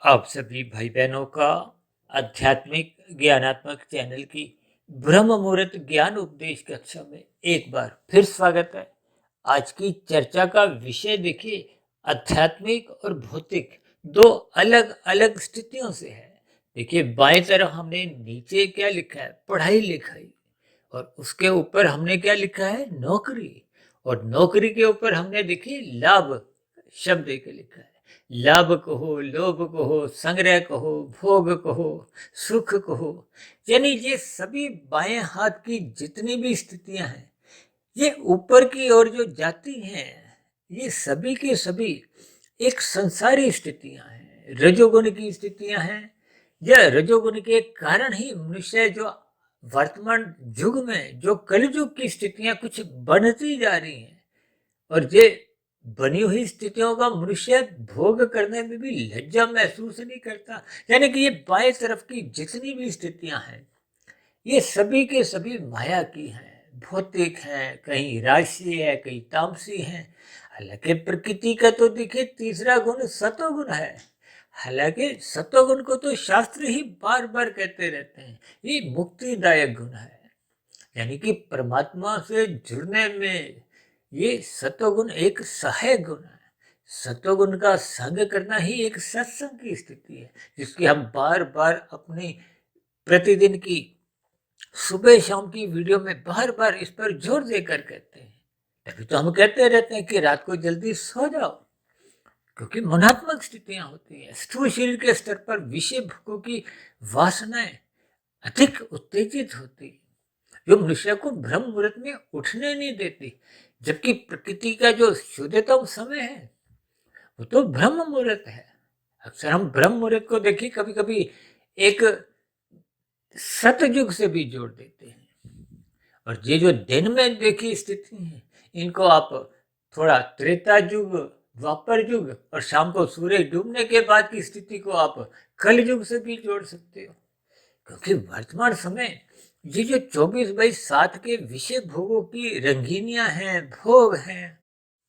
आप सभी भाई बहनों का आध्यात्मिक ज्ञानात्मक चैनल की ब्रह्म मुहूर्त ज्ञान उपदेश कक्षा में एक बार फिर स्वागत है। आज की चर्चा का विषय देखिए, आध्यात्मिक और भौतिक दो अलग अलग स्थितियों से है। देखिए, बाएं तरफ हमने नीचे क्या लिखा है, पढ़ाई लिखाई, और उसके ऊपर हमने क्या लिखा है, नौकरी। और नौकरी के ऊपर हमने देखिए लाभ शब्द एक लिखा है। लाभ कहो, लोभ कहो, संग्रह कहो, भोग कहो, सुख कहो, यानी ये सभी बाएं हाथ की जितनी भी स्थितियां हैं, ये ऊपर की ओर जो जाती हैं, ये सभी के सभी एक संसारी स्थितियां हैं, रजोगुण की स्थितियां हैं। यह रजोगुण के कारण ही मनुष्य जो वर्तमान युग में जो कलयुग की स्थितियां कुछ बनती जा रही हैं, और ये बनी हुई स्थितियों का मनुष्य भोग करने में भी लज्जा महसूस नहीं करता। यानी कि ये बाएं तरफ की जितनी भी स्थितियां हैं, ये सभी के सभी माया की हैं, भौतिक हैं, कहीं राशि है, कहीं तामसी है। हालांकि प्रकृति का तो देखिए तीसरा गुण सतोगुण है। हालांकि सतोगुण को तो शास्त्र ही बार बार कहते रहते हैं, ये मुक्तिदायक गुण है। यानी कि परमात्मा से जुड़ने में ये सतोगुण एक सहायक गुण है। सतोगुण का संग करना ही एक सत्संग की स्थिति है, जिसकी हम बार बार अपनी प्रतिदिन की सुबह शाम की वीडियो में बार बार इस पर जोर देकर कहते हैं। तभी तो हम कहते रहते हैं कि रात को जल्दी सो जाओ, क्योंकि मनात्मक स्थितियां होती हैं। स्थूल शरीर के स्तर पर विषय भोगों की वासनाएं अधिक उत्तेजित होती है, जो मनुष्य को ब्रह्म मुहूर्त में उठने नहीं देती। जबकि प्रकृति का जो शुद्धतम समय है, वो तो ब्रह्म मुहूर्त है। अक्सर हम ब्रह्म मुहूर्त को देखिए कभी कभी एक सतयुग से भी जोड़ देते हैं। और ये जो दिन में देखी स्थिति है, इनको आप थोड़ा त्रेता युग, द्वापर युग, और शाम को सूर्य डूबने के बाद की स्थिति को आप कल युग से भी जोड़ सकते हो। क्योंकि वर्तमान समय ये जो 24/7 के विषय भोगों की रंगीनियां हैं, भोग हैं।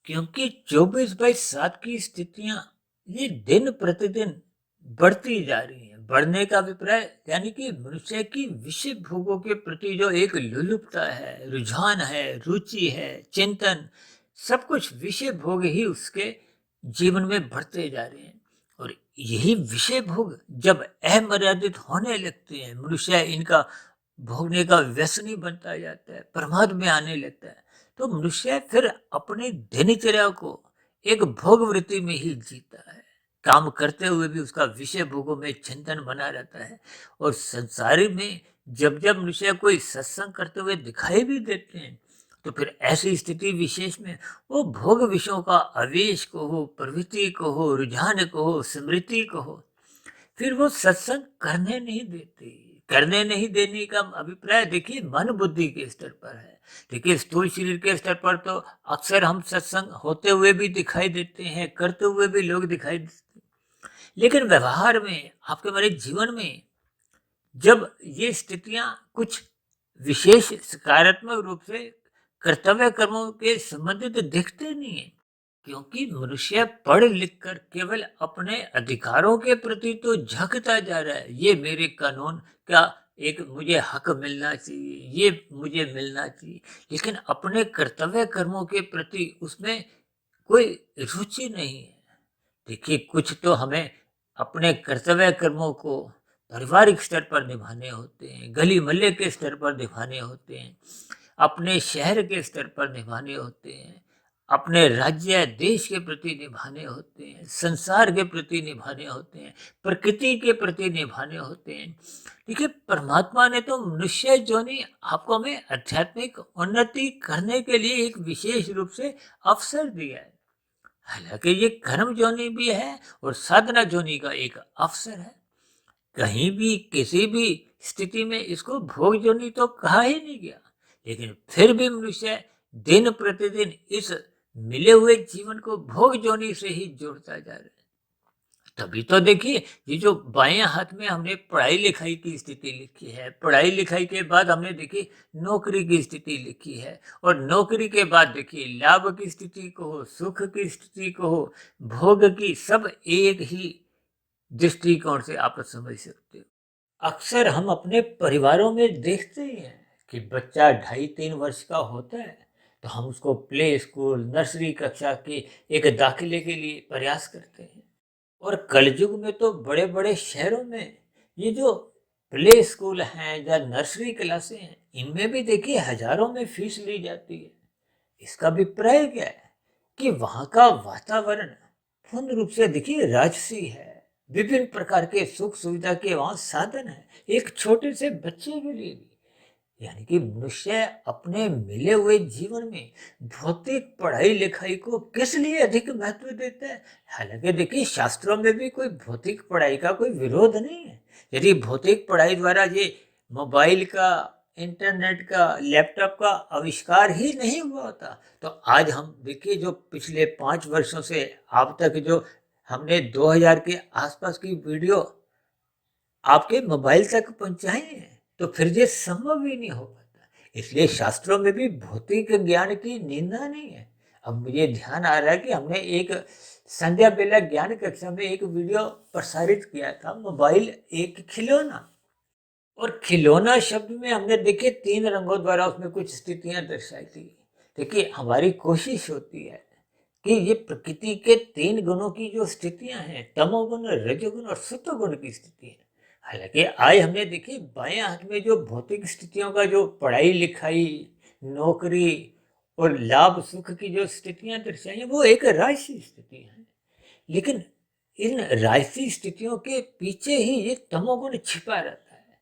क्योंकि 24/7 की स्थितियां ये दिन प्रतिदिन बढ़ती जा रही हैं। बढ़ने का अभिप्राय यानी कि मनुष्य की विषय भोगों के प्रति जो एक लुलुपता है, रुझान है, रुचि है, चिंतन, सब कुछ विषय भोग ही उसके जीवन में बढ़ते जा रहे हैं। और यही विषय भोग जब अमर्यादित होने लगते हैं, मनुष्य इनका भोगने का व्यसनी बनता जाता है, प्रमाद में आने लगता है, तो मनुष्य फिर अपनी दिनचर्या को एक भोग वृत्ति में ही जीता है। काम करते हुए भी उसका विषय भोगों में चिंतन बना रहता है। और संसारी में जब जब मनुष्य कोई सत्संग करते हुए दिखाई भी देते हैं, तो फिर ऐसी स्थिति विशेष में वो भोग विषयों का आवेश को हो, प्रवृत्ति को हो, रुझान को हो, स्मृति को हो, फिर वो सत्संग करने नहीं देते। करने नहीं देने का अभिप्राय देखिए मन बुद्धि के स्तर पर है। देखिए, स्थूल शरीर के स्तर पर तो अक्सर हम सत्संग होते हुए भी दिखाई देते हैं, करते हुए भी लोग दिखाई देते हैं। लेकिन व्यवहार में, आपके हमारे जीवन में जब ये स्थितियां कुछ विशेष सकारात्मक रूप से कर्तव्य कर्मों के संबंधित दिखते नहीं है। क्योंकि मनुष्य पढ़ लिख कर केवल अपने अधिकारों के प्रति तो झकता जा रहा है। ये मेरे कानून का एक मुझे हक मिलना चाहिए, ये मुझे मिलना चाहिए। लेकिन अपने कर्तव्य कर्मों के प्रति उसमें कोई रुचि नहीं है। देखिए, कुछ तो हमें अपने कर्तव्य कर्मों को पारिवारिक स्तर पर निभाने होते हैं, गली मोहल्ले के स्तर पर निभाने होते हैं, अपने शहर के स्तर पर निभाने होते हैं, अपने राज्य देश के प्रति निभाने होते हैं, संसार के प्रति निभाने होते हैं, प्रकृति के प्रति निभाने होते हैं। देखिए, परमात्मा ने तो मनुष्य जोनि आपको हमें आध्यात्मिक उन्नति करने के लिए एक विशेष रूप से अवसर दिया है। हालांकि ये कर्म जोनि भी है और साधना जोनि का एक अवसर है। कहीं भी किसी भी स्थिति में इसको भोग जोनि तो कहा ही नहीं गया। लेकिन फिर भी मनुष्य दिन प्रतिदिन इस मिले हुए जीवन को भोग जोनि से ही जोड़ता जा रहा है। तभी तो देखिए, ये जो बाएं हाथ में हमने पढ़ाई लिखाई की स्थिति लिखी है, पढ़ाई लिखाई के बाद हमने देखी नौकरी की स्थिति लिखी है, और नौकरी के बाद देखिए लाभ की स्थिति को हो, सुख की स्थिति को हो, भोग की, सब एक ही दृष्टिकोण से आप समझ सकते हो। अक्सर हम अपने परिवारों में देखते ही हैं कि बच्चा 2.5-3 वर्ष का होता है तो हम उसको प्ले स्कूल, नर्सरी कक्षा के एक दाखिले के लिए प्रयास करते हैं। और कलयुग में तो बड़े बड़े शहरों में ये जो प्ले स्कूल हैं या नर्सरी क्लासें हैं, इनमें भी देखिए हजारों में फीस ली जाती है। इसका अभिप्राय क्या है कि वहाँ का वातावरण पूर्ण रूप से देखिए राजसी है। विभिन्न प्रकार के सुख सुविधा के वहाँ साधन है, एक छोटे से बच्चे के लिए भी। यानी कि मनुष्य अपने मिले हुए जीवन में भौतिक पढ़ाई लिखाई को किस लिए अधिक महत्व देता है। हालांकि देखिए शास्त्रों में भी कोई भौतिक पढ़ाई का कोई विरोध नहीं है। यदि भौतिक पढ़ाई द्वारा ये मोबाइल का, इंटरनेट का, लैपटॉप का आविष्कार ही नहीं हुआ होता तो आज हम देखिए जो पिछले 5 वर्षों से अब तक जो हमने 2000 के आसपास की वीडियो आपके मोबाइल तक पहुंचाए हैं तो फिर ये संभव ही नहीं हो पाता। इसलिए शास्त्रों में भी भौतिक ज्ञान की निंदा नहीं है। अब मुझे ध्यान आ रहा है कि हमने एक संध्या बेला ज्ञान कक्षा में एक वीडियो प्रसारित किया था, मोबाइल एक खिलौना। और खिलौना शब्द में हमने देखिए 3 रंगों द्वारा उसमें कुछ स्थितियां दर्शाई थी। देखिए हमारी कोशिश होती है कि ये प्रकृति के 3 गुणों की जो स्थितियां हैं, तमोगुण, रजोगुण और सत्वगुण की स्थिति है। हालांकि आज हमने देखी बाएं हाथ में जो भौतिक स्थितियों का जो पढ़ाई लिखाई, नौकरी और लाभ सुख की जो स्थितियां दर्शाई हैं वो एक राजसी स्थिति है। लेकिन इन राजसी स्थितियों के पीछे ही ये तमोगुण छिपा रहता है।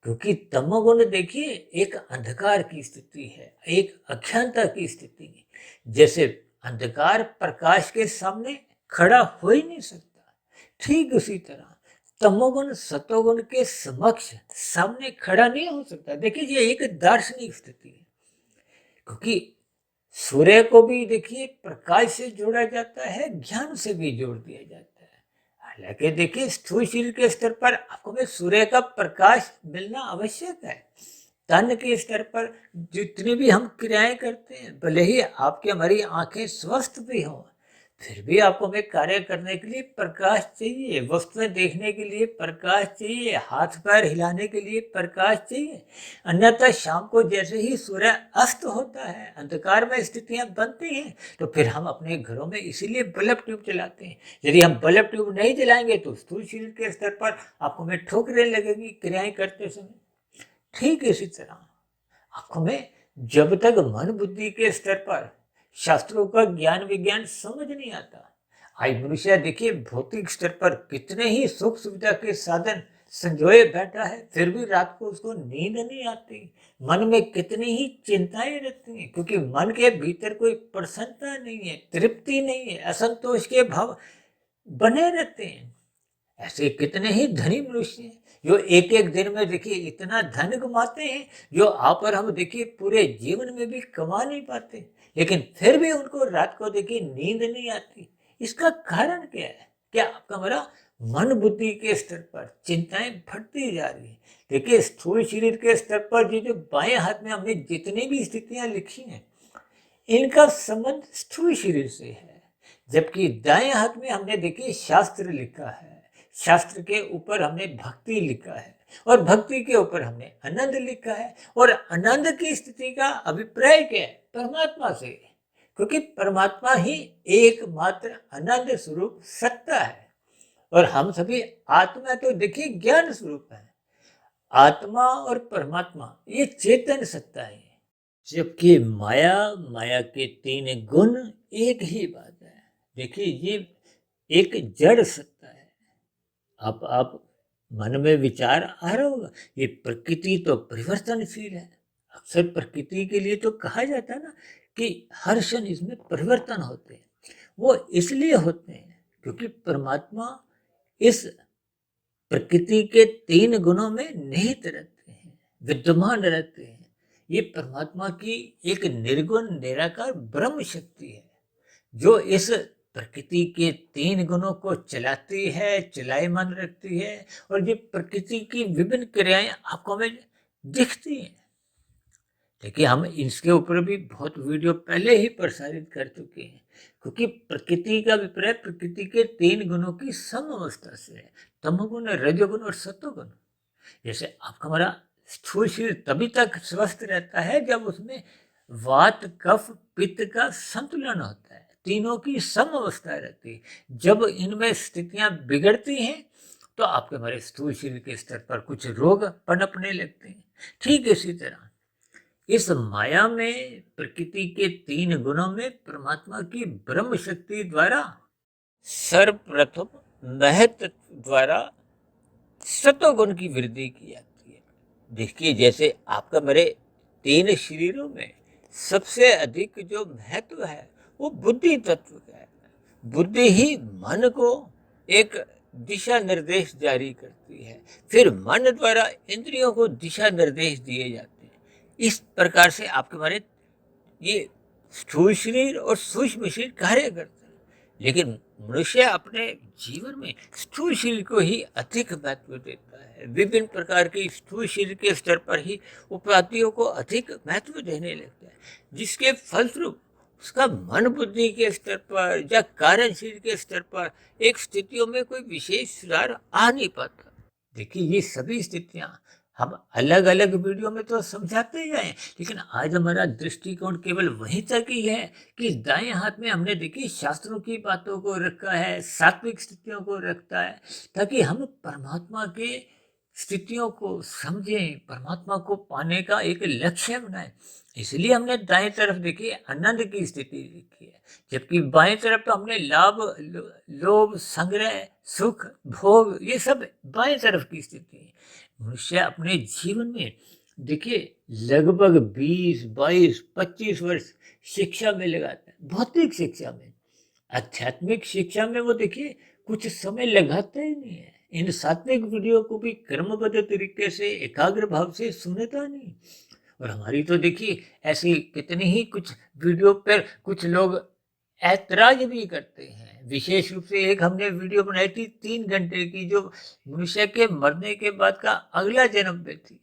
क्योंकि तमोगुण देखिए एक अंधकार की स्थिति है, एक अज्ञानता की स्थिति है। जैसे अंधकार प्रकाश के सामने खड़ा हो ही नहीं सकता, ठीक उसी तरह तमोगुण सतोगुण के समक्ष सामने खड़ा नहीं हो सकता। देखिए ये एक दार्शनिक स्थिति है। क्योंकि सूर्य को भी देखिए प्रकाश से जोड़ा जाता है, ज्ञान से भी जोड़ दिया जाता है। हालांकि देखिए स्थूल शरीर के स्तर पर आपको में सूर्य का प्रकाश मिलना आवश्यक है। तन के स्तर पर जितनी भी हम क्रियाएं करते हैं, भले ही आपकी हमारी आंखें स्वस्थ भी हों, फिर भी आपको में कार्य करने के लिए प्रकाश चाहिए, वस्तुएं देखने के लिए प्रकाश चाहिए, हाथ पैर हिलाने के लिए प्रकाश चाहिए। अन्यथा शाम को जैसे ही सूर्य अस्त होता है, अंधकार में स्थितियां बनती हैं, तो फिर हम अपने घरों में इसीलिए बल्ब ट्यूब जलाते हैं। यदि हम बल्ब ट्यूब नहीं जलाएंगे तो स्थूल शरीर के स्तर पर आपको में ठोकरें लगेगी क्रियाएं करते समय। ठीक इसी तरह आपको में जब तक मन बुद्धि के स्तर पर शास्त्रों का ज्ञान विज्ञान समझ नहीं आता, आज मनुष्य देखिए भौतिक स्तर पर कितने ही सुख सुविधा के साधन संजोए बैठा है, फिर भी रात को उसको नींद नहीं आती। मन में कितनी ही चिंताएं रहती हैं, क्योंकि मन के भीतर कोई प्रसन्नता नहीं है, तृप्ति नहीं है, असंतोष के भाव बने रहते हैं। ऐसे कितने ही धनी मनुष्य हैं जो एक एक दिन में देखिए इतना धन कमाते हैं जो आप और हम देखिए पूरे जीवन में भी कमा नहीं पाते, लेकिन फिर भी उनको रात को देखिए नींद नहीं आती। इसका कारण क्या है? क्या आपका हमारा मन बुद्धि के स्तर पर चिंताएं बढ़ती जा रही है। देखिए स्थूल शरीर के स्तर पर ये जो बाएं हाथ में हमने जितनी भी स्थितियां लिखी हैं, इनका संबंध स्थूल शरीर से है। जबकि दाएं हाथ में हमने देखिए शास्त्र लिखा है, शास्त्र के ऊपर हमने भक्ति लिखा है और भक्ति के ऊपर हमने आनंद लिखा है। और आनंद की स्थिति का अभिप्राय क्या है? परमात्मा से। क्योंकि परमात्मा ही एकमात्र आनंद स्वरूप सत्ता है और हम सभी आत्मा तो देखिए ज्ञान स्वरूप है। आत्मा और परमात्मा ये चेतन सत्ता है, जबकि माया, माया के 3 गुण एक ही बात है। देखिए ये एक जड़ सत्ता है। आप मन में विचार आ रहा होगा, ये प्रकृति तो परिवर्तनशील है। अक्सर प्रकृति के लिए तो कहा जाता है ना कि हर क्षण इसमें परिवर्तन होते हैं। वो इसलिए होते हैं क्योंकि परमात्मा इस प्रकृति के 3 गुणों में निहित रहते हैं, विद्यमान रहते हैं। ये परमात्मा की एक निर्गुण निराकार ब्रह्म शक्ति है जो इस प्रकृति के 3 गुणों को चलाती है, चलायमान रखती है। और ये प्रकृति की विभिन्न क्रियाएं आपको हमें दिखती हैं। देखिए हम इसके ऊपर भी बहुत वीडियो पहले ही प्रसारित कर चुके हैं। क्योंकि प्रकृति का अभिप्राय प्रकृति के 3 गुणों की सम अवस्था से है, तमोगुण, रजोगुण और सत्वगुण। जैसे आपका हमारा स्थूल शरीर तभी तक स्वस्थ रहता है जब उसमें वात, कफ, पित्त का संतुलन होता है, तीनों की सम अवस्था रहती है। जब इनमें स्थितियां बिगड़ती हैं तो आपके हमारे स्थूल शरीर के स्तर पर कुछ रोग पनपने लगते हैं। ठीक इसी तरह इस माया में प्रकृति के 3 गुणों में परमात्मा की ब्रह्म शक्ति द्वारा सर्वप्रथम महत्व द्वारा सत्वगुण की वृद्धि की जाती है। देखिए, जैसे आपका मेरे 3 शरीरों में सबसे अधिक जो महत्व है वो बुद्धि तत्व का है। बुद्धि ही मन को एक दिशा निर्देश जारी करती है, फिर मन द्वारा इंद्रियों को दिशा निर्देश दिए जाते हैं। इस प्रकार से आपके हमारे ये स्थूल शरीर और सूक्ष्म शरीर कार्य करते हैं, लेकिन मनुष्य अपने जीवन में स्थूल शरीर को ही अधिक महत्व देता है। विभिन्न प्रकार की स्थूल शरीर के स्तर पर ही उपाधियों को अधिक महत्व देने लगता है, जिसके फलस्वरूप उसका मन बुद्धि के स्तर पर या कारण शरीर के स्तर पर एक स्थितियों में कोई विशेष सुधार आ नहीं पाता। देखिए, ये सभी स्थितियां हम अलग अलग वीडियो में तो समझाते ही हैं, लेकिन आज हमारा दृष्टिकोण केवल वहीं तक ही है कि दाएं हाथ में हमने देखिए शास्त्रों की बातों को रखा है, सात्विक स्थितियों को रखता है, ताकि हम परमात्मा के स्थितियों को समझें, परमात्मा को पाने का एक लक्ष्य बनाएं। इसलिए हमने दाएं तरफ देखिए आनंद की स्थिति लिखी है, जबकि बाएं तरफ तो हमने लाभ, लोभ, संग्रह, सुख, भोग, ये सब बाएं तरफ की स्थिति है। मनुष्य अपने जीवन में देखिए लगभग 20, 22, 25 वर्ष शिक्षा में लगाता है, भौतिक शिक्षा में। आध्यात्मिक शिक्षा में वो देखिए कुछ समय लगाता ही नहीं है। इन सात्विक वीडियो को भी क्रमबद्ध तरीके से एकाग्र भाव से सुनता नहीं। और हमारी तो देखिए ऐसी कितनी ही कुछ वीडियो पर कुछ लोग ऐतराज भी करते हैं। विशेष रूप से एक हमने वीडियो बनाई थी 3 घंटे की, जो मनुष्य के मरने के बाद का अगला जन्म पे थी।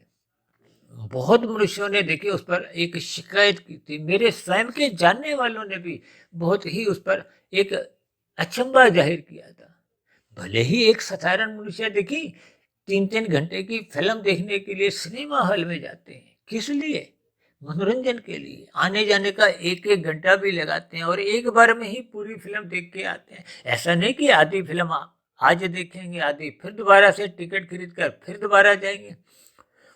बहुत मनुष्यों ने देखिए उस पर एक शिकायत की थी। मेरे स्वयं के जानने वालों ने भी बहुत ही उस पर एक अचंभा जाहिर किया था। भले ही एक साधारण मनुष्य देखिए 3-3 घंटे की फिल्म देखने के लिए सिनेमा हॉल में जाते हैं, किस लिए? मनोरंजन के लिए। आने जाने का 1-1 घंटा भी लगाते हैं और एक बार में ही पूरी फिल्म देख के आते हैं। ऐसा नहीं कि आधी फिल्म आज देखेंगे, आधी फिर दोबारा से टिकट खरीद कर फिर दोबारा जाएंगे।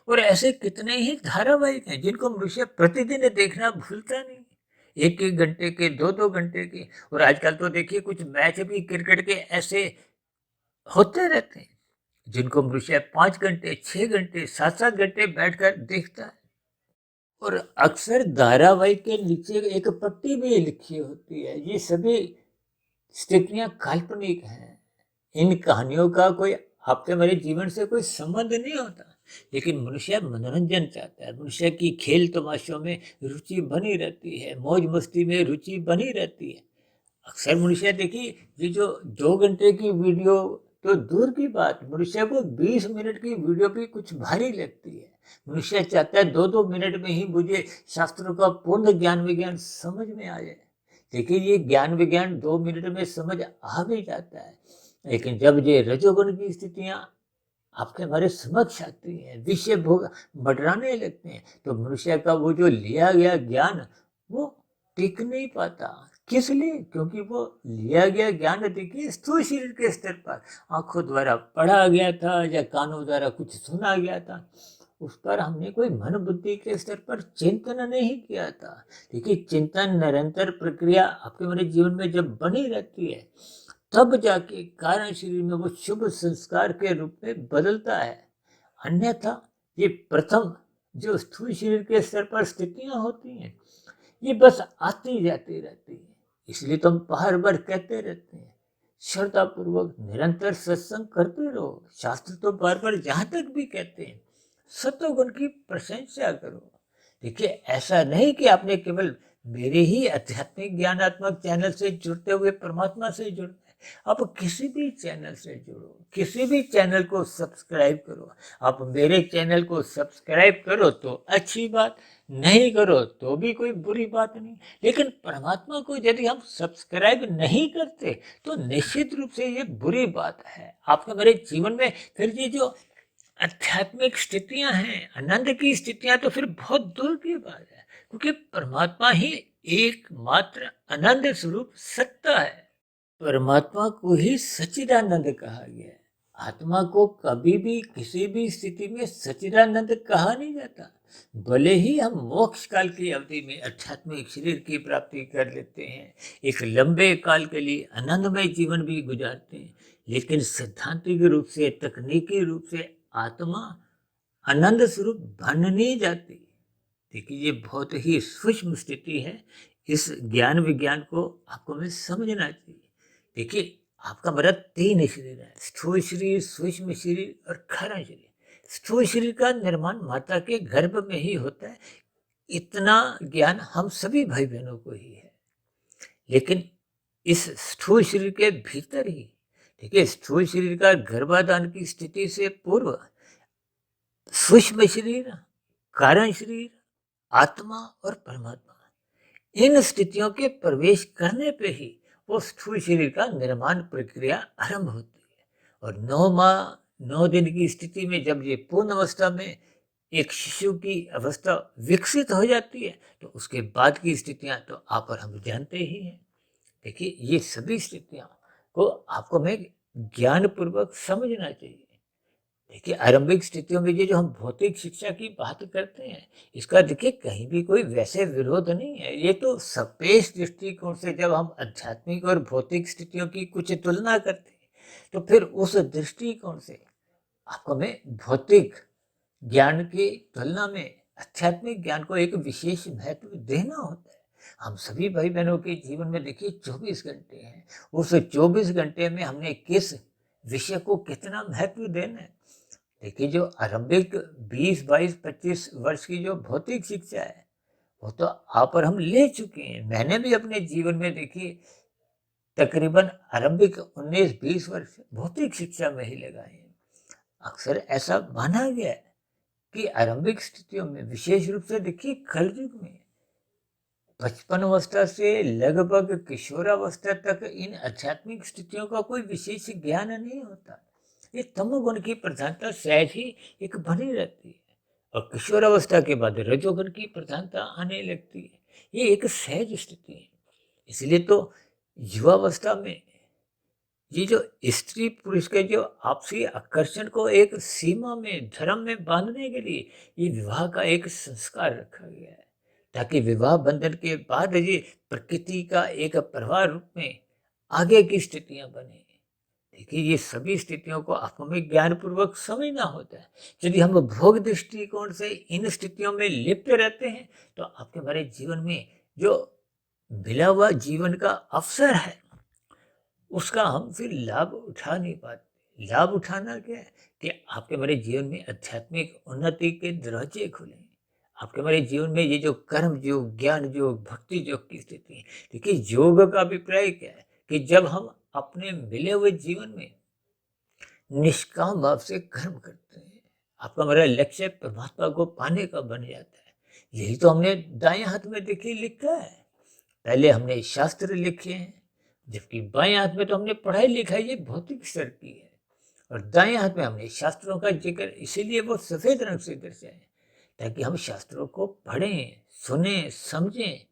और ऐसे कितने ही धारावाहिक हैं जिनको मनुष्य प्रतिदिन देखना भूलता नहीं, 1-1 घंटे के, 2-2 घंटे के। और आजकल तो देखिए कुछ मैच भी क्रिकेट के ऐसे होते रहते हैं जिनको मनुष्य 5 घंटे, 6 घंटे, 7-7 घंटे बैठकर देखता है। और अक्सर धारावाहिक के नीचे एक पट्टी भी लिखी होती है, ये सभी स्थितियां काल्पनिक हैं। इन कहानियों का कोई आपके मेरे जीवन से कोई संबंध नहीं होता, लेकिन मनुष्य मनोरंजन चाहता है। मनुष्य की खेल तमाशों में रुचि बनी रहती है, मौज मस्ती में रुचि बनी रहती है। अक्सर मनुष्य देखिए ये जो 2 घंटे की वीडियो तो दूर की बात, मनुष्य को 20 मिनट की वीडियो भी कुछ भारी लगती है। मनुष्य चाहता है 2-2 मिनट में ही मुझे शास्त्रों का पूर्ण ज्ञान विज्ञान समझ में आ जाए। देखिए, ये ज्ञान विज्ञान 2 मिनट में समझ आ भी जाता है, लेकिन जब ये रजोगुण की स्थितियां आपके हमारे समक्ष आती हैं, विषय भोग बढ़ाने लगते हैं, तो मनुष्य का वो जो लिया गया ज्ञान वो टिक नहीं पाता। किस लिए? क्योंकि वो लिया गया ज्ञान देखिए स्थूल शरीर के स्तर पर आंखों द्वारा पढ़ा गया था या कानों द्वारा कुछ सुना गया था, उस पर हमने कोई मन बुद्धि के स्तर पर चिंतन नहीं किया था। देखिए, चिंतन निरंतर प्रक्रिया आपके हमारे जीवन में जब बनी रहती है, तब जाके कारण शरीर में वो शुभ संस्कार के रूप में बदलता है। अन्यथा ये प्रथम जो स्थूल शरीर के स्तर पर स्थितियां होती हैं, ये बस आती जाती रहती है। इसलिए तो हम बार बार कहते रहते हैं, श्रद्धा पूर्वक निरंतर सत्संग करते रहो। शास्त्र तो बार बार जहां तक भी कहते हैं सत्वगुण की प्रशंसा करो। देखिए, ऐसा नहीं कि आपने केवल मेरे ही आध्यात्मिक ज्ञानात्मक चैनल से जुड़ते हुए परमात्मा से जुड़ना है। आप किसी भी चैनल से जुड़ो, किसी भी चैनल को सब्सक्राइब करो। आप मेरे चैनल को सब्सक्राइब करो तो अच्छी बात, नहीं करो तो भी कोई बुरी बात नहीं। लेकिन परमात्मा को यदि हम सब्सक्राइब नहीं करते तो निश्चित रूप से ये बुरी बात है। आपके मेरे जीवन में फिर ये जो आध्यात्मिक स्थितियां हैं, आनंद की स्थितियां, तो फिर बहुत दूर की बात है, क्योंकि परमात्मा ही एकमात्र आनंद स्वरूप सत्ता है। परमात्मा को ही सच्चिदानंद कहा गया है। आत्मा को कभी भी किसी भी स्थिति में सच्चिदानंद कहा नहीं जाता। भले ही हम मोक्ष काल की अवधि में आध्यात्मिक शरीर की प्राप्ति कर लेते हैं, एक लंबे काल के लिए आनंदमय जीवन भी गुजारते हैं, लेकिन सैद्धांतिक रूप से, तकनीकी रूप से आत्मा आनंद स्वरूप बन नहीं जाती। देखिए, ये बहुत ही सूक्ष्म स्थिति है। इस ज्ञान विज्ञान को आपको में समझना चाहिए। देखिए, आपका मेरा 3 शरीर है, स्थूल शरीर, सूक्ष्म शरीर और कारण शरीर। स्थूल शरीर का निर्माण माता के गर्भ में ही होता है, इतना ज्ञान हम सभी भाई बहनों को ही है। लेकिन इस स्थूल शरीर के भीतर ही, देखिए, स्थूल शरीर का गर्भाधान की स्थिति से पूर्व सूक्ष्म शरीर, कारण शरीर, आत्मा और परमात्मा, इन स्थितियों के प्रवेश करने पे ही वो स्थूल शरीर का निर्माण प्रक्रिया आरंभ होती है। और 9 माह 9 दिन की स्थिति में जब ये पूर्ण अवस्था में एक शिशु की अवस्था विकसित हो जाती है, तो उसके बाद की स्थितियां तो आप और हम जानते ही हैं। देखिए, ये सभी स्थितियां को आपको में ज्ञान पूर्वक समझना चाहिए। देखिए, आरंभिक स्थितियों में ये जो हम भौतिक शिक्षा की बात करते हैं, इसका देखिए कहीं भी कोई वैसे विरोध नहीं है। ये तो सापेक्ष दृष्टिकोण से जब हम आध्यात्मिक और भौतिक स्थितियों की कुछ तुलना करते हैं, तो फिर उस दृष्टिकोण से आपको हमें भौतिक ज्ञान की तुलना में आध्यात्मिक ज्ञान को एक विशेष महत्व देना होता है। हम सभी भाई बहनों के जीवन में देखिए 24 घंटे हैं। उस 24 घंटे में हमने किस विषय को कितना महत्व देना है। देखिए, जो आरंभिक 20, 22, 25 वर्ष की जो भौतिक शिक्षा है, वो तो आप और हम ले चुके हैं। मैंने भी अपने जीवन में देखिए तकरीबन आरंभिक 19-20 वर्ष भौतिक शिक्षा में ही लगाए हैं। अक्सर ऐसा माना गया है कि आरंभिक स्थितियों में, विशेष रूप से देखिए कलयुग में, बचपन अवस्था से लगभग किशोरावस्था तक इन आध्यात्मिक स्थितियों का कोई विशेष ज्ञान नहीं होता। ये तमोगुण की प्रधानता सहज ही एक बनी रहती है, और किशोरावस्था के बाद रजोगुण की प्रधानता आने लगती है। ये एक सहज स्थिति है। इसलिए तो युवावस्था में ये जो स्त्री पुरुष के जो आपसी आकर्षण को एक सीमा में, धर्म में बांधने के लिए ये विवाह का एक संस्कार रखा गया है, ताकि विवाह बंधन के बाद ये प्रकृति का एक प्रवाह रूप में आगे की स्थितियां बने। देखिए, ये सभी स्थितियों को आपको में ज्ञान पूर्वक समझना होता है। यदि हम भोग दृष्टिकोण से इन स्थितियों में लिप्त रहते हैं, तो आपके हमारे जीवन में जो मिला हुआ जीवन का अवसर है, उसका हम फिर लाभ उठा नहीं पाते। लाभ उठाना क्या है कि आपके हमारे जीवन में आध्यात्मिक उन्नति के दरवाजे खुले। आपके हमारे जीवन में ये जो कर्म योग, ज्ञान योग, भक्ति योग की स्थिति है। देखिए, योग का अभिप्राय क्या है कि जब हम अपने मिले हुए जीवन में निष्काम भाव से कर्म करते हैं, आपका हमारा लक्ष्य परमात्मा को पाने का बन जाता है। यही तो हमने दाएं हाथ में देखिए लिखा है। पहले हमने शास्त्र लिखे हैं, जबकि बाएं हाथ में तो हमने पढ़ाई लिखाई ये भौतिक स्तर की है, और दाएं हाथ में हमने शास्त्रों का जिक्र इसीलिए वो सफेद रंग से दर्शाए, ताकि हम शास्त्रों को पढ़ें, सुने, समझें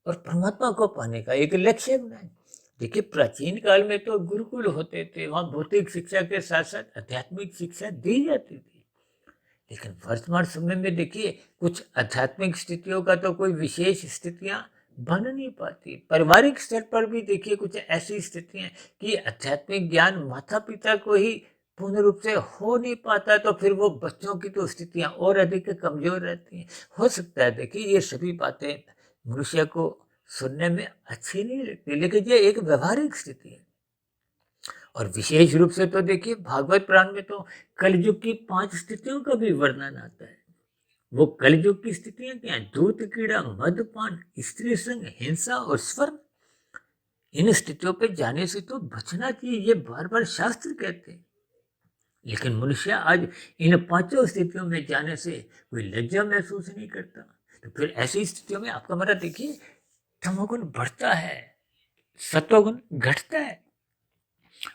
और परमात्मा को पाने का एक लक्ष्य बनाएं। देखिए, प्राचीन काल में तो गुरुकुल होते थे, वहाँ भौतिक शिक्षा के साथ साथ आध्यात्मिक शिक्षा दी जाती थी। लेकिन वर्तमान समय में देखिए, कुछ आध्यात्मिक स्थितियों का तो कोई विशेष स्थितियां बन नहीं पाती। पारिवारिक स्तर पर भी देखिए कुछ ऐसी स्थितियां कि आध्यात्मिक ज्ञान माता पिता को ही पूर्ण रूप से हो नहीं पाता, तो फिर वो बच्चों की तो स्थितियां और अधिक कमजोर रहती हैं। हो सकता है देखिए ये सभी बातें मनुष्य को सुनने में अच्छी नहीं लगती, लेकिन ये एक व्यवहारिक स्थिति है। और विशेष रूप से तो देखिए भागवत पुराण में तो कलयुग की 5 स्थितियों का भी वर्णन आता है। वो कलयुग की स्थितियां क्या है? दूत कीड़ा, मदपान, स्त्री संग, हिंसा और स्वर्ण। इन स्थितियों पे जाने से तो बचना चाहिए, ये बार बार शास्त्र कहते हैं। लेकिन मनुष्य आज इन पांचों स्थितियों में जाने से कोई लज्जा महसूस नहीं करता। तो फिर ऐसी स्थितियों में आपका हमारा देखिए तमोगुण बढ़ता है, सत्वगुण घटता है।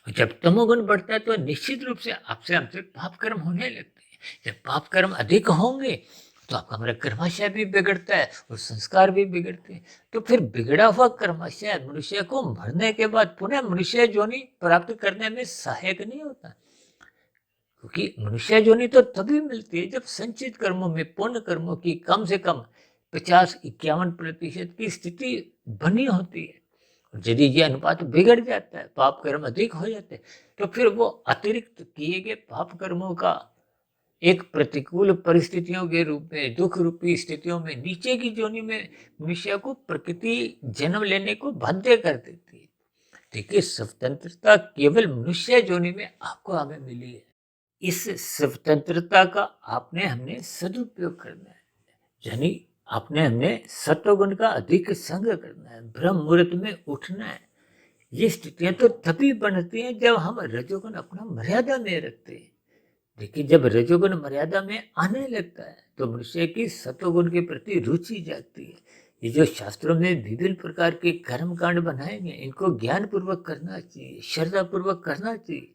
और जब तमोगुण बढ़ता है तो निश्चित रूप से आपसे हमसे पाप कर्म होने लगते हैं। जब पाप कर्म अधिक होंगे तो आपका हमारा कर्माशय भी बिगड़ता है और संस्कार भी बिगड़ते हैं। तो फिर बिगड़ा हुआ कर्माशय मनुष्य को मरने के बाद पुनः मनुष्य योनि प्राप्त करने में सहायक नहीं होता, क्योंकि मनुष्य योनि तो तभी मिलती है जब संचित कर्मों में, पुण्य कर्मों की कम से कम 50-51% की स्थिति बनी होती है। यदि ये अनुपात बिगड़ जाता है, पाप कर्म अधिक हो जाते हैं, तो फिर वो अतिरिक्त किए गए पाप कर्मों का एक प्रतिकूल परिस्थितियों के रूप में, दुख रूपी स्थितियों में, नीचे की योनि में मनुष्य को प्रकृति जन्म लेने को बाध्य कर देती है। देखिए स्वतंत्रता केवल मनुष्य योनि में आपको हमें मिली है। इस स्वतंत्रता का आपने हमने सदुपयोग करना है, यानी आपने हमने सत्वगुण का अधिक संग करना है, ब्रह्म मुहूर्त में उठना है। ये स्थितियां तो तभी बनती हैं जब हम रजोगुण अपना मर्यादा में रखते हैं। देखिए जब रजोगुण मर्यादा में आने लगता है तो मनुष्य की सत्वगुण के प्रति रुचि जागती है। ये जो शास्त्रों में विभिन्न प्रकार के कर्म कांड बनाए गए, इनको ज्ञान पूर्वक करना चाहिए, श्रद्धा पूर्वक करना चाहिए,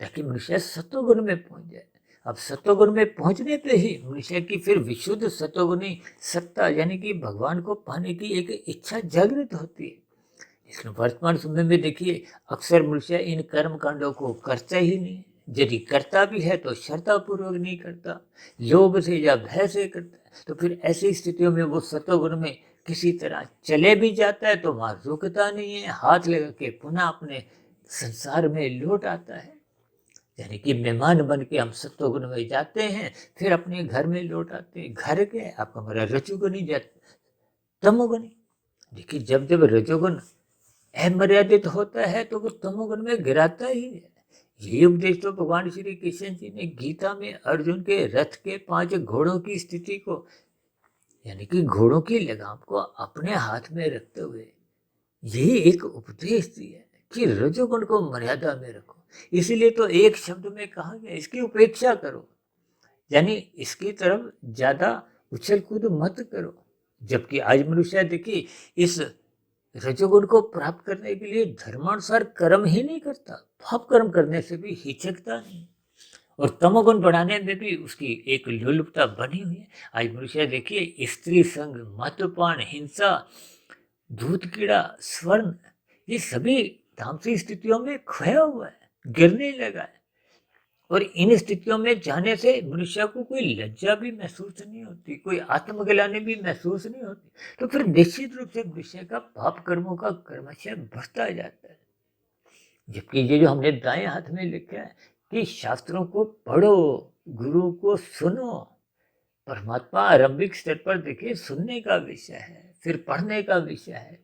ताकि मनुष्य सत्वगुण में पहुंच जाए। अब सत्वगुण में पहुंचने पे ही मनुष्य की फिर विशुद्ध सत्वगुणी सत्ता यानी कि भगवान को पाने की एक इच्छा जागृत होती है। इसलिए वर्तमान समय में देखिए अक्सर मनुष्य इन कर्म कांडों को करता ही नहीं, यदि करता भी है तो श्रद्धा पूर्वक नहीं करता, लोभ से या भय से करता है। तो फिर ऐसी स्थितियों में वो सत्वगुण में किसी तरह चले भी जाता है तो वहां रुकता नहीं है, हाथ लगा के पुनः अपने संसार में लौट आता है। यानी कि मेहमान बन के हम सत्वगुण में जाते हैं, फिर अपने घर में लौट आते हैं। घर के आपका हमारा रजोगुणी तमोगुणी। देखिए जब जब रजोगुण अमर्यादित होता है तो वो तमोगुण में गिराता ही है। ये उपदेश तो भगवान श्री कृष्ण जी ने गीता में अर्जुन के रथ के 5 घोड़ों की स्थिति को, यानी कि घोड़ों की लगाम को अपने हाथ में रखते हुए यही एक उपदेश दिया कि रजोगुण को मर्यादा में रखो। इसीलिए तो एक शब्द में कहा गया इसकी उपेक्षा करो, यानी इसकी तरफ ज्यादा उछल कूद मत करो। जबकि आज मनुष्य देखिए इस रजोगुण को प्राप्त करने के लिए धर्मानुसार कर्म ही नहीं करता, पाप कर्म करने से भी हिचकता नहीं, और तमोगुण बढ़ाने में भी उसकी एक लोलुपता बनी हुई है। आज मनुष्य देखिए स्त्री संग, मद्यपान, हिंसा, दूध कीड़ा, स्वर्ण, ये सभी तामसी स्थितियों में खोया हुआ है, गिरने लगा है। और इन स्थितियों में जाने से मनुष्य को कोई लज्जा भी महसूस नहीं होती, कोई आत्मग्लानि भी महसूस नहीं होती। तो फिर निश्चित रूप से मनुष्य का पाप कर्मों का कर्मशय बढ़ता जाता है। जबकि ये जो हमने दाएं हाथ में लिखा है कि शास्त्रों को पढ़ो, गुरु को सुनो। परमात्मा आरंभिक स्तर पर देखिए सुनने का विषय है, फिर पढ़ने का विषय है,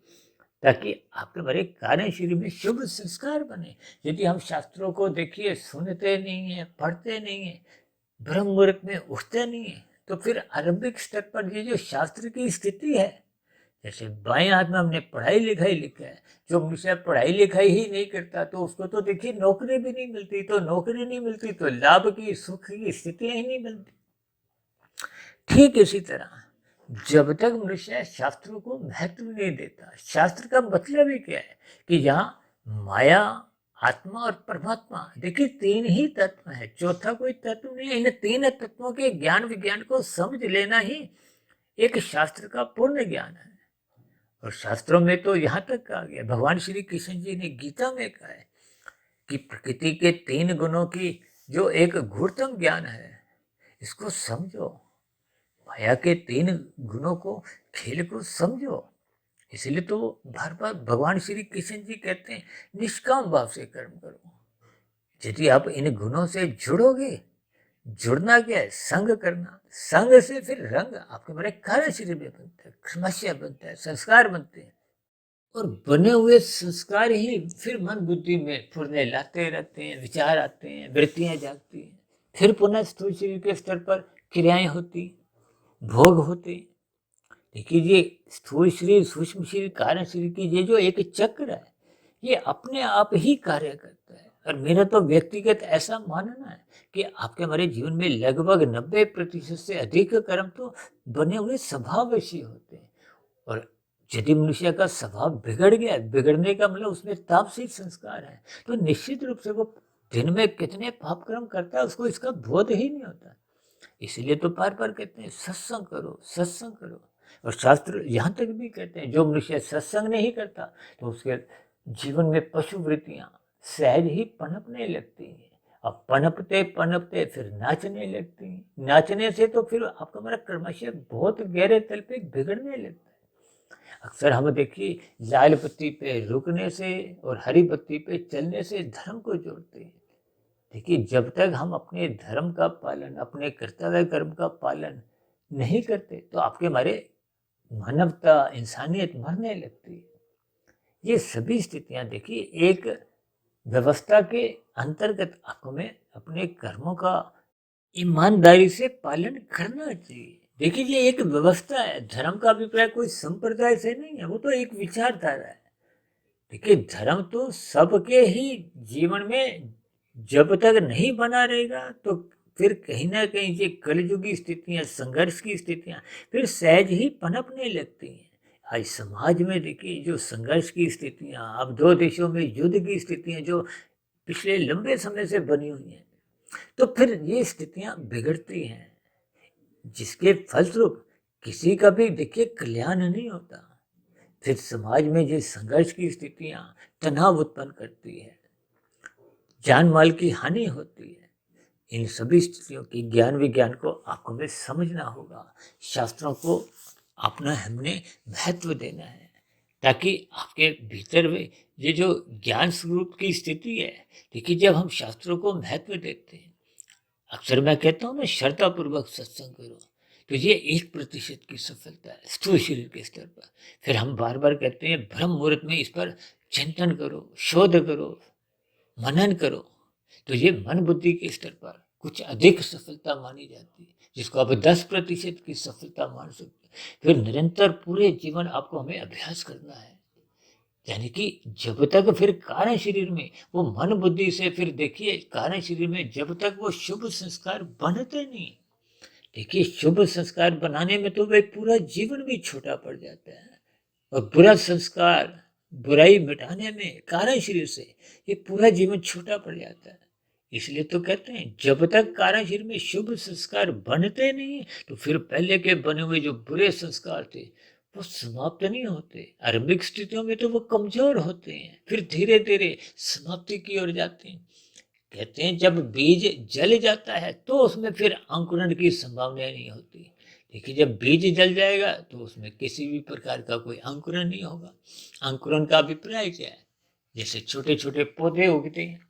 ताकि आपके हमारे कार्य शरीर में शुभ संस्कार बने। यदि हम शास्त्रों को देखिए सुनते नहीं है, पढ़ते नहीं है, ब्रह्म मुहूर्त में उठते नहीं है, तो फिर आरंभिक स्तर पर ये जो शास्त्र की स्थिति है, जैसे बाएं हाथ में हमने पढ़ाई लिखाई लिखा है, जो मनुष्य पढ़ाई लिखाई ही नहीं करता तो उसको तो देखिए नौकरी भी नहीं मिलती, तो नौकरी नहीं मिलती तो लाभ की सुख की स्थितियां ही नहीं मिलती। ठीक इसी तरह जब तक मनुष्य शास्त्रों को महत्व नहीं देता, शास्त्र का मतलब ही क्या है कि यहाँ माया, आत्मा और परमात्मा देखिए 3 ही तत्व है, चौथा कोई तत्व नहीं है। इन 3 तत्वों के ज्ञान विज्ञान को समझ लेना ही एक शास्त्र का पूर्ण ज्ञान है। और शास्त्रों में तो यहाँ तक कहा गया, भगवान श्री कृष्ण जी ने गीता में कहा है कि प्रकृति के 3 गुणों की जो एक गूढ़तम ज्ञान है, इसको समझो, माया के 3 गुणों को, खेल को समझो। इसलिए तो बार बार भगवान श्री कृष्ण जी कहते हैं निष्काम भाव से कर्म करो। यदि आप इन गुणों से जुड़ोगे, जुड़ना क्या है, संग करना, संग से फिर रंग आपके बड़े कार्य शरीर में बनता है, कर्मशय बनता है, संस्कार बनते हैं, और बने हुए संस्कार ही फिर मन बुद्धि में फुरने लाते रहते हैं, विचार आते हैं, वृत्तियां जागती हैं, फिर पुनः स्थूल शरीर के स्तर पर क्रियाएं होती, भोग होते। देखिए ये स्थूल शरीर, सूक्ष्म शरीर, कारण शरीर की ये जो एक चक्र है, ये अपने आप ही कार्य करता है। और मेरा तो व्यक्तिगत ऐसा मानना है कि आपके हमारे जीवन में लगभग 90% से अधिक कर्म तो बने हुए स्वभाववश होते हैं। और यदि मनुष्य का स्वभाव बिगड़ गया, बिगड़ने का मतलब उसमें तामसिक संस्कार है, तो निश्चित रूप से वो दिन में कितने पाप कर्म करता है उसको इसका बोध ही नहीं होता। इसलिए तो बार बार कहते हैं सत्संग करो, सत्संग करो। और शास्त्र यहाँ तक भी कहते हैं जो मनुष्य सत्संग नहीं करता तो उसके जीवन में पशु वृत्तियां सहज ही पनपने लगती हैं। अब पनपते पनपते फिर नाचने लगती हैं। नाचने से तो फिर आपका हमारा क्रमशः बहुत गहरे तल पे बिगड़ने लगता है। अक्सर हम देखिए लाल बत्ती पे रुकने से और हरी बत्ती पे चलने से धर्म को जोड़ते हैं। देखिए जब तक हम अपने धर्म का पालन, अपने कर्तव्य कर्म का पालन नहीं करते तो आपके हमारे मानवता, इंसानियत मरने लगती है। ये सभी स्थितियां देखिए एक व्यवस्था के अंतर्गत आपको में अपने कर्मों का ईमानदारी से पालन करना चाहिए। देखिए ये एक व्यवस्था है। धर्म का अभिप्राय कोई संप्रदाय से नहीं है, वो तो एक विचारधारा है। देखिए धर्म तो सबके ही जीवन में जब तक नहीं बना रहेगा तो फिर कहीं ना कहीं ये कलयुगी स्थितियां, संघर्ष की स्थितियां फिर सहज ही पनपने लगती हैं। आज समाज में देखिए जो संघर्ष की स्थितियां, अब दो देशों में युद्ध की स्थितियां जो पिछले लंबे समय से बनी हुई हैं, तो फिर ये स्थितियां बिगड़ती हैं, जिसके फलस्वरूप किसी का भी देखिए कल्याण नहीं होता। फिर समाज में ये संघर्ष की स्थितियां तनाव उत्पन्न करती है, जान माल की हानि होती है। इन सभी स्थितियों की ज्ञान विज्ञान को आपको में समझना होगा। शास्त्रों को अपना हमने महत्व देना है ताकि आपके भीतर में ये जो ज्ञान स्वरूप की स्थिति है, देखिए जब हम शास्त्रों को महत्व देते हैं, अक्सर मैं कहता हूँ ना श्रद्धापूर्वक सत्संग करो, तो ये 1% की सफलता है स्थूल शरीर के स्तर पर। फिर हम बार बार कहते हैं ब्रह्म मुहूर्त में इस पर चिंतन करो, शोध करो, मनन करो, तो ये मन बुद्धि के स्तर पर कुछ अधिक सफलता मानी जाती है, जिसको आप 10% की सफलता मान सकते हैं। फिर निरंतर पूरे जीवन आपको हमें अभ्यास करना है, यानी कि जब तक फिर कारण शरीर में वो मन बुद्धि से, फिर देखिए कारण शरीर में जब तक वो शुभ संस्कार बनते नहीं, देखिए शुभ संस्कार बनाने में तो वह पूरा जीवन भी छोटा पड़ जाता है। और बुरा संस्कार, बुराई मिटाने में कारण शरीर से ये पूरा जीवन छोटा पड़ जाता है। इसलिए तो कहते हैं जब तक कारण शरीर में शुभ संस्कार बनते नहीं तो फिर पहले के बने हुए जो बुरे संस्कार थे वो समाप्त नहीं होते। आरंभिक स्थितियों में तो वो कमजोर होते हैं, फिर धीरे धीरे समाप्ति की ओर जाते हैं। कहते हैं जब बीज जल जाता है तो उसमें फिर अंकुरण की संभावना नहीं होती। देखिए जब बीज जल जाएगा तो उसमें किसी भी प्रकार का कोई अंकुरण नहीं होगा। अंकुरण का अभिप्राय क्या है? जैसे छोटे छोटे पौधे उगते हैं,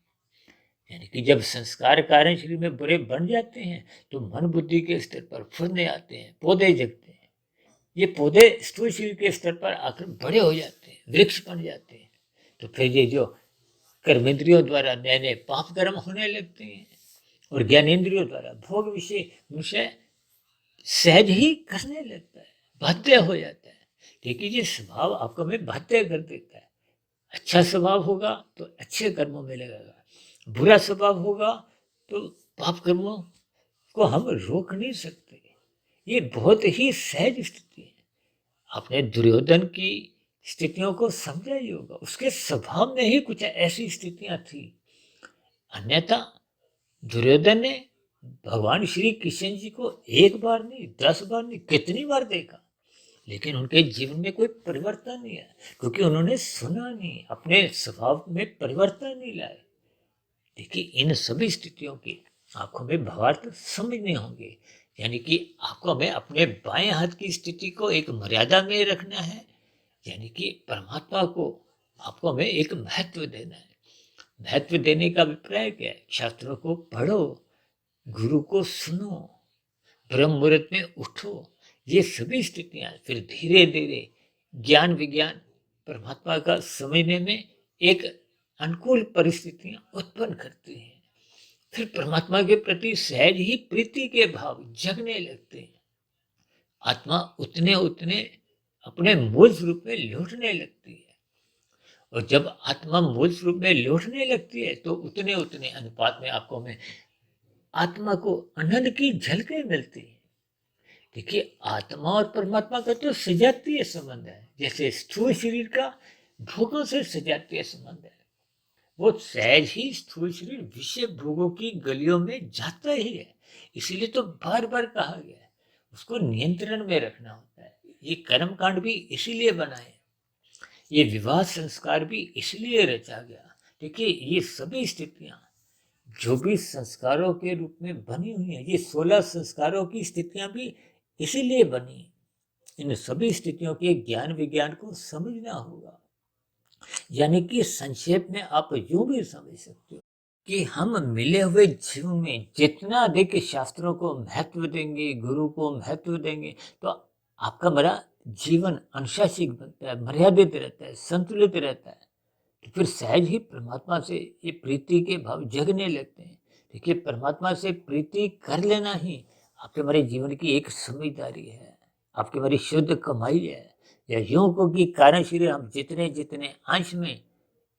यानी कि जब संस्कार कारण शरीर में बुरे बन जाते हैं तो मन बुद्धि के स्तर पर फुरने आते हैं, पौधे जगते हैं। ये पौधे स्थूल शरीर के स्तर पर आकर बड़े हो जाते हैं, वृक्ष बन जाते हैं। तो फिर ये जो कर्मेंद्रियों द्वारा नए नए पाप कर्म होने लगते हैं और ज्ञानेन्द्रियों द्वारा भोग विषय विषय सहज ही करने लगता है, बाध्य हो जाता है। देखिए ये स्वभाव आपको में बाध्य कर देता है। अच्छा स्वभाव होगा तो अच्छे कर्मों में लगेगा, बुरा स्वभाव होगा तो पाप कर्मों को हम रोक नहीं सकते। ये बहुत ही सहज स्थिति है। आपने दुर्योधन की स्थितियों को समझा ही होगा, उसके स्वभाव में ही कुछ ऐसी स्थितियां थी। अन्यथा दुर्योधन ने भगवान श्री कृष्ण जी को एक बार नहीं, 10 बार नहीं, कितनी बार देखा, लेकिन उनके जीवन में कोई परिवर्तन नहीं आया, क्योंकि उन्होंने सुना नहीं, अपने स्वभाव में परिवर्तन नहीं लाए। देखिए इन सभी स्थितियों की आपको हमें भावार्थ समझने होंगे। यानी कि आपको हमें अपने बाएं हाथ की स्थिति को एक मर्यादा में रखना है, यानी कि परमात्मा को आपको हमें एक महत्व देना है। महत्व देने का अभिप्राय क्या है? शास्त्रों को पढ़ो, गुरु को सुनो, ब्रह्म मुहूर्त में उठो। ये सभी स्थितियां फिर धीरे धीरे ज्ञान विज्ञान परमात्मा का समझने में एक अनुकूल परिस्थितियां उत्पन्न करती हैं। फिर परमात्मा के प्रति सहज ही प्रीति के भाव जगने लगते हैं। आत्मा उतने उतने अपने मूल स्वरूप में लौटने लगती है। और जब आत्मा मूल स्वरूप में लौटने लगती है तो उतने उतने अनुपात में आपको में आत्मा को आनंद की झलकें मिलती है। देखिए, आत्मा और परमात्मा का तो सजातीय संबंध है, जैसे स्थूल शरीर का भोगों से सजातीय संबंध है। वो सहज ही स्थूल शरीर विषय भोगों की गलियों में जाता ही है। इसीलिए तो बार बार कहा गया है उसको नियंत्रण में रखना होता है। ये कर्म कांड भी इसीलिए बना है, ये विवाह संस्कार भी इसलिए रचा गया। देखिए, ये सभी स्थितियां जो भी संस्कारों के रूप में बनी हुई है, ये 16 संस्कारों की स्थितियां भी इसीलिए बनी। इन सभी स्थितियों के ज्ञान विज्ञान को समझना होगा। यानी कि संक्षेप में आप यूं भी समझ सकते हो कि हम मिले हुए जीवन में जितना अधिक शास्त्रों को महत्व देंगे, गुरु को महत्व देंगे, तो आपका मेरा जीवन अनुशासित बनता है, मर्यादित रहता है, संतुलित रहता है। तो फिर सहज ही परमात्मा से ये प्रीति के भाव जगने लगते हैं। देखिए, परमात्मा से प्रीति कर लेना ही आपके हमारे जीवन की एक समझदारी है, आपकी हमारी शुद्ध कमाई है। या यूं को कि कारण शरीर हम जितने जितने अंश में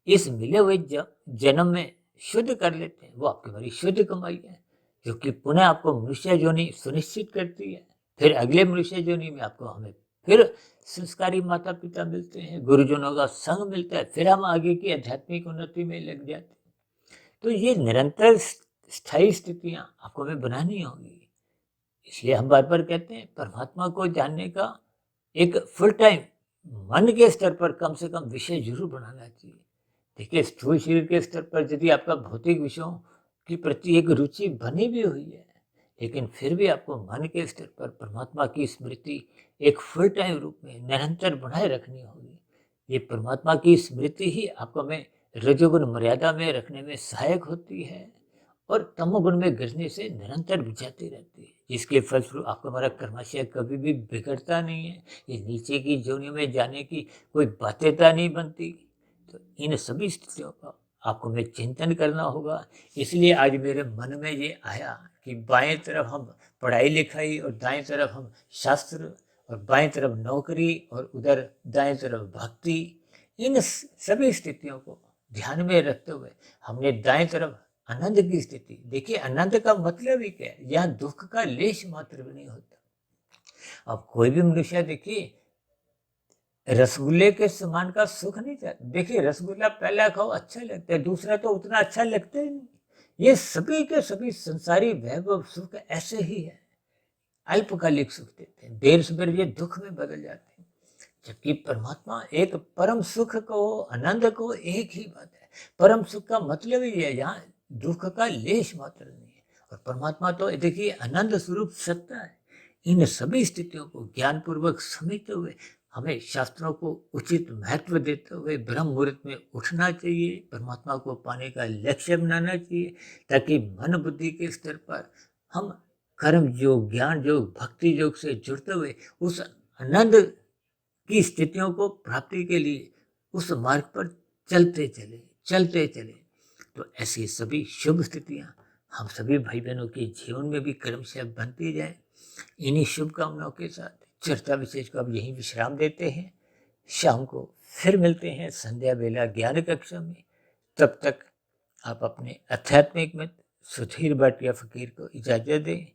इस मिले हुए जन्म में शुद्ध कर लेते हैं, वो आपकी हमारी शुद्ध कमाई है, जो कि पुनः आपको मनुष्य योनि सुनिश्चित करती है। फिर अगले मनुष्य योनि में आपको हमें फिर संस्कारी माता पिता मिलते हैं, गुरुजनों का संग मिलता है, फिर हम आगे की आध्यात्मिक उन्नति में लग जाते हैं। तो ये निरंतर स्थायी स्थितियां आपको हमें बनानी होंगी। इसलिए हम बार बार कहते हैं परमात्मा को जानने का एक फुल टाइम मन के स्तर पर कम से कम विषय जरूर बनाना चाहिए। देखिए, स्थूल शरीर के स्तर पर यदि आपका भौतिक विषयों की प्रति एक रुचि बनी भी हुई है, लेकिन फिर भी आपको मन के स्तर पर परमात्मा की स्मृति एक फुल टाइम रूप में निरंतर बनाए रखनी होगी। ये परमात्मा की स्मृति ही आपको में रजोगुण मर्यादा में रखने में सहायक होती है और तमोगुण में गिरने से निरंतर बुझाती रहती है, जिसके फलस्वरूप आपका हमारा कर्माशय कभी भी बिगड़ता नहीं है। ये नीचे की जोनियों में जाने की कोई बाध्यता नहीं बनती। तो इन सभी स्थितियों का आपको में चिंतन करना होगा। इसलिए आज मेरे मन में ये आया कि बाएं तरफ हम पढ़ाई लिखाई और दाएं तरफ हम शास्त्र, और बाएं तरफ नौकरी और उधर दाएं तरफ भक्ति, इन सभी स्थितियों को ध्यान में रखते हुए हमने दाएं तरफ आनंद की स्थिति। देखिए, आनंद का मतलब ही क्या है, यहाँ दुख का लेश मात्र भी नहीं होता। अब कोई भी मनुष्य देखिए रसगुल्ले के समान का सुख नहीं चाहता। देखिए, रसगुल्ला पहला खाओ अच्छा लगता है, दूसरा तो उतना अच्छा लगता ही नहीं। ये सभी के सभी संसारी वैभव सुख ऐसे ही है, अल्पकालिक सुख देते हैं, देर सवेर ये दुख में बदल जाते हैं। जबकि परमात्मा एक परम सुख को, आनंद को एक ही बात है। परम सुख का मतलब ही है यहाँ दुख का लेश मात्र नहीं है। और परमात्मा तो देखिए आनंद स्वरूप सत्ता है। इन सभी स्थितियों को ज्ञान पूर्वक समझते हुए हमें शास्त्रों को उचित महत्व देते हुए ब्रह्म मुहूर्त में उठना चाहिए, परमात्मा को पाने का लक्ष्य बनाना चाहिए, ताकि मन बुद्धि के स्तर पर हम कर्म योग, ज्ञान योग, भक्ति योग से जुड़ते हुए उस आनंद की स्थितियों को प्राप्ति के लिए उस मार्ग पर चलते चले। तो ऐसी सभी शुभ स्थितियां हम सभी भाई बहनों के जीवन में भी क्रमशः बनती जाए। इन्हीं शुभकामनाओं के साथ चर्चा विशेष को अब यहीं विश्राम देते हैं। शाम को फिर मिलते हैं संध्या बेला ज्ञान कक्षा में। तब तक आप अपने आध्यात्मिक मित्र सुधीर भाटिया फकीर को इजाजत दें।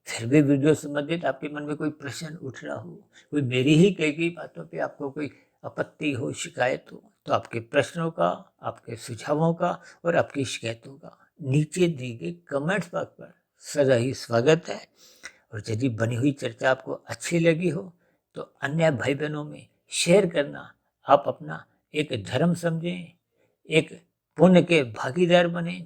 फिर भी वीडियो संबंधित आपके मन में कोई प्रश्न उठ रहा हो, कोई मेरी ही कही गई बातों पे आपको कोई आपत्ति हो, शिकायत हो, तो आपके प्रश्नों का, आपके सुझावों का और आपकी शिकायतों का नीचे दी गई कमेंट्स बॉक्स पर सदा ही स्वागत है। और यदि बनी हुई चर्चा आपको अच्छी लगी हो तो अन्य भाई बहनों में शेयर करना आप अपना एक धर्म समझें, एक पुण्य के भागीदार बने,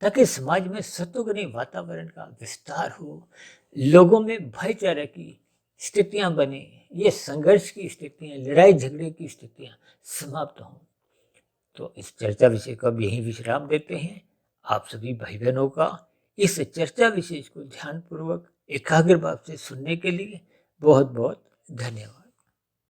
ताकि समाज में सत्वगुणी वातावरण का विस्तार हो, लोगों में भाईचारे की स्थितियां बने, ये संघर्ष की स्थितियां, लड़ाई झगड़े की स्थितियां समाप्त हों। तो इस चर्चा विषय को अब यहीं विश्राम देते हैं। आप सभी भाई बहनों का इस चर्चा विशेष को ध्यानपूर्वक एकाग्र भाव से सुनने के लिए बहुत बहुत धन्यवाद।